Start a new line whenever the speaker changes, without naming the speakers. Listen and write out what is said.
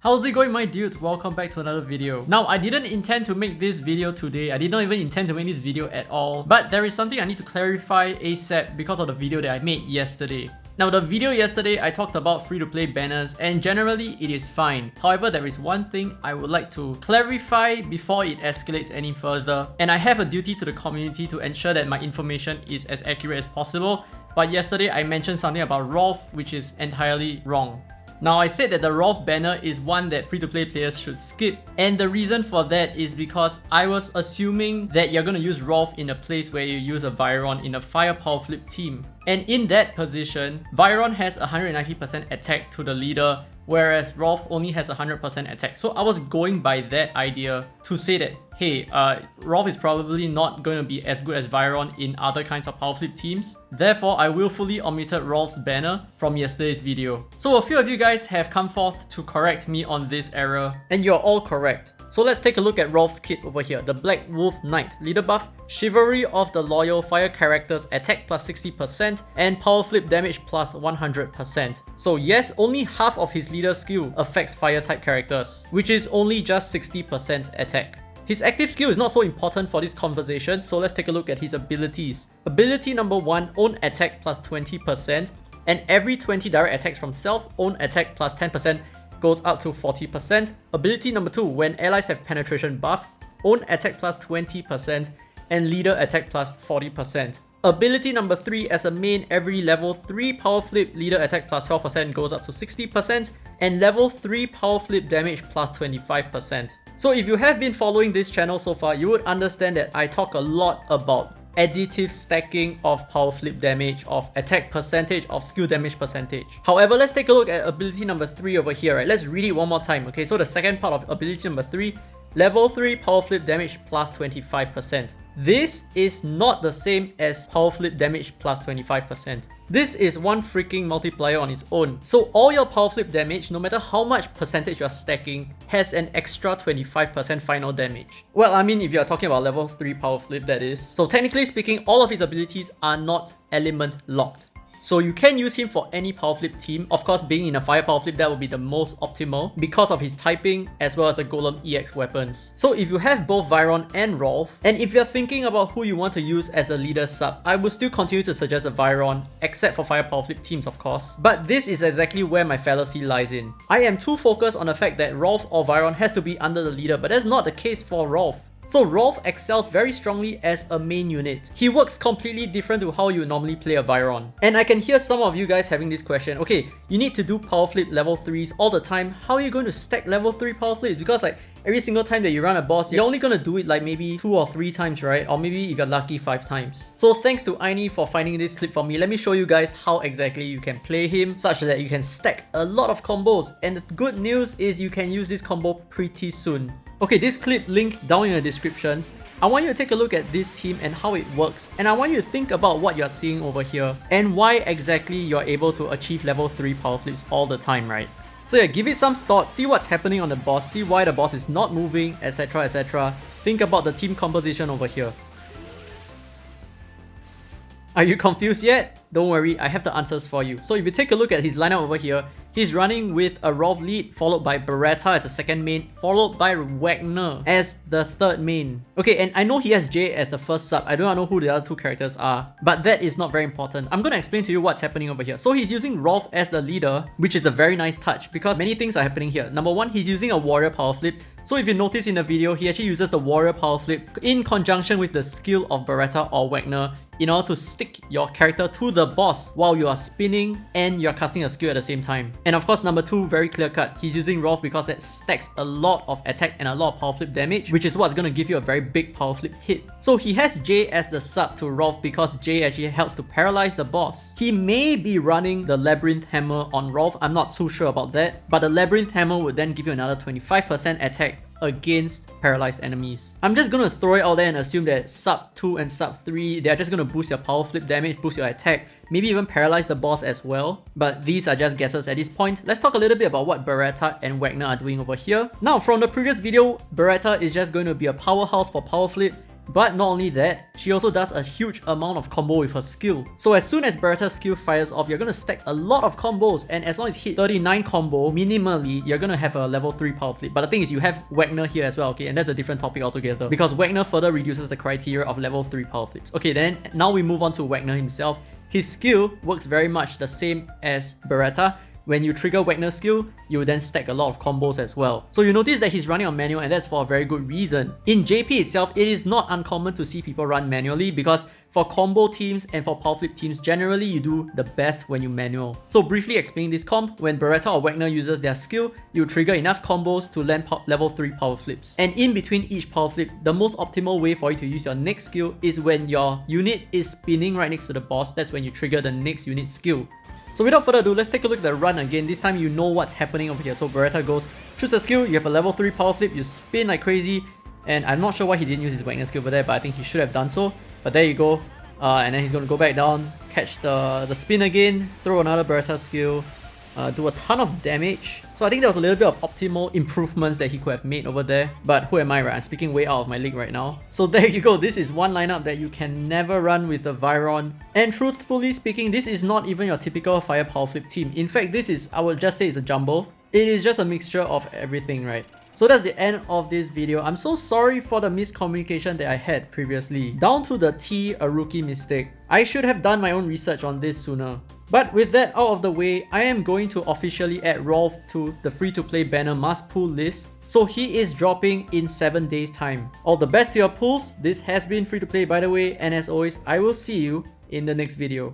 How's it going, my dudes? Welcome back to another video. Now, I didn't intend to make this video today. I did not even intend to make this video at all. But there is something I need to clarify ASAP because of the video that I made yesterday. Now, the video yesterday, I talked about free-to-play banners and generally it is fine. However, there is one thing I would like to clarify before it escalates any further. And I have a duty to the community to ensure that my information is as accurate as possible. But yesterday, I mentioned something about Rolf, which is entirely wrong. Now, I said that the Rolf banner is one that free-to-play players should skip, and the reason for that is because I was assuming that you're gonna use Rolf in a place where you use a Viron in a fire power flip team. And in that position, Viron has 190% attack to the leader, whereas Rolf only has 100% attack. So I was going by that idea to say that, hey, Rolf is probably not going to be as good as Viron in other kinds of power flip teams. Therefore, I willfully omitted Rolf's banner from yesterday's video. So a few of you guys have come forth to correct me on this error, and you're all correct. So let's take a look at Rolf's kit over here. The Black Wolf Knight, leader buff, Chivalry of the Loyal, fire characters, attack plus 60%, and power flip damage plus 100%. So yes, only half of his leader skill affects fire type characters, which is only just 60% attack. His active skill is not so important for this conversation, so let's take a look at his abilities. Ability number 1, own attack plus 20%, and every 20 direct attacks from self, own attack plus 10% goes up to 40%. Ability number 2, when allies have penetration buff, own attack plus 20%, and leader attack plus 40%. Ability number 3, as a main, every level 3 power flip leader attack plus 12% goes up to 60%, and level 3 power flip damage plus 25%. So if you have been following this channel so far, you would understand that I talk a lot about additive stacking of power flip damage, of attack percentage, of skill damage percentage. However, let's take a look at ability number 3 over here, right? Let's read it one more time, okay? So the second part of ability number 3, level 3 power flip damage plus 25%. This is not the same as power flip damage plus 25%. This is one freaking multiplier on its own. So all your power flip damage, no matter how much percentage you're stacking, has an extra 25% final damage. Well, I mean, if you're talking about level 3 power flip, that is. So technically speaking, all of his abilities are not element locked. So you can use him for any power flip team. Of course, being in a fire power flip, that would be the most optimal because of his typing as well as the Golem EX weapons. So if you have both Viron and Rolf, and if you're thinking about who you want to use as a leader sub, I would still continue to suggest a Viron, except for fire power flip teams, of course. But this is exactly where my fallacy lies in. I am too focused on the fact that Rolf or Viron has to be under the leader, but that's not the case for Rolf. So Rolf excels very strongly as a main unit. He works completely different to how you normally play a Viron. And I can hear some of you guys having this question, okay, you need to do power flip level 3s all the time. How are you going to stack level 3 power flips? Because like every single time that you run a boss, you're only going to do it like maybe 2 or 3 times, right? Or maybe if you're lucky, 5 times. So thanks to Aini for finding this clip for me. Let me show you guys how exactly you can play him such that you can stack a lot of combos. And the good news is you can use this combo pretty soon. Okay, this clip link down in the descriptions. I want you to take a look at this team and how it works, and I want you to think about what you're seeing over here and why exactly you're able to achieve level 3 power flips all the time, right? So yeah, give it some thought, see what's happening on the boss, see why the boss is not moving, etc, etc. Think about the team composition over here. Are you confused yet? Don't worry, I have the answers for you. So if you take a look at his lineup over here, he's running with a Rolf lead, followed by Beretta as a second main, followed by Wagner as the third main. Okay, and I know he has Jay as the first sub. I do not know who the other 2 characters are, but that is not very important. I'm gonna explain to you what's happening over here. So he's using Rolf as the leader, which is a very nice touch because many things are happening here. Number 1, he's using a warrior power flip. So if you notice in the video, he actually uses the warrior power flip in conjunction with the skill of Beretta or Wagner in order to stick your character to the boss while you are spinning and you're casting a skill at the same time. And of course, number 2, very clear cut. He's using Rolf because it stacks a lot of attack and a lot of power flip damage, which is what's going to give you a very big power flip hit. So he has Jay as the sub to Rolf because Jay actually helps to paralyze the boss. He may be running the Labyrinth Hammer on Rolf, I'm not too sure about that, but the Labyrinth Hammer would then give you another 25% attack against paralyzed enemies. I'm just gonna throw it out there and assume that sub 2 and sub 3, they're just gonna boost your power flip damage, boost your attack, maybe even paralyze the boss as well. But these are just guesses at this point. Let's talk a little bit about what Beretta and Wagner are doing over here. Now, from the previous video, Beretta is just going to be a powerhouse for power flip, But not only that, she also does a huge amount of combo with her skill. So as soon as Beretta's skill fires off, you're gonna stack a lot of combos, and as long as you hit 39 combo, minimally, you're gonna have a level 3 power flip. But the thing is, you have Wagner here as well, okay, and that's a different topic altogether, because Wagner further reduces the criteria of level 3 power flips. Okay, then now we move on to Wagner himself. His skill works very much the same as Beretta. When you trigger Wagner's skill, you then stack a lot of combos as well. So you notice that he's running on manual, and that's for a very good reason. In JP itself, it is not uncommon to see people run manually, because for combo teams and for power flip teams, generally you do the best when you manual. So briefly explaining this comp, when Beretta or Wagner uses their skill, you trigger enough combos to land level 3 power flips. And in between each power flip, the most optimal way for you to use your next skill is when your unit is spinning right next to the boss. That's when you trigger the next unit skill. So without further ado, let's take a look at the run again. This time you know what's happening over here. So Beretta goes, shoots a skill, you have a level 3 power flip, you spin like crazy, and I'm not sure why he didn't use his Wagner skill over there, but I think he should have done so. But there you go, and then he's going to go back down, catch the spin again, throw another Beretta skill, do a ton of damage. So I think there was a little bit of optimal improvements that he could have made over there. But who am I, right? I'm speaking way out of my league right now. So there you go. This is one lineup that you can never run with the Viron. And truthfully speaking, this is not even your typical fire power flip team. In fact, this is, I would just say it's a jumble. It is just a mixture of everything, right? So that's the end of this video. I'm so sorry for the miscommunication that I had previously. Down to the T, a rookie mistake. I should have done my own research on this sooner. But with that out of the way, I am going to officially add Rolf to the free-to-play banner must pull list. So he is dropping in 7 days time. All the best to your pulls. This has been free to play by the way, and as always, I will see you in the next video.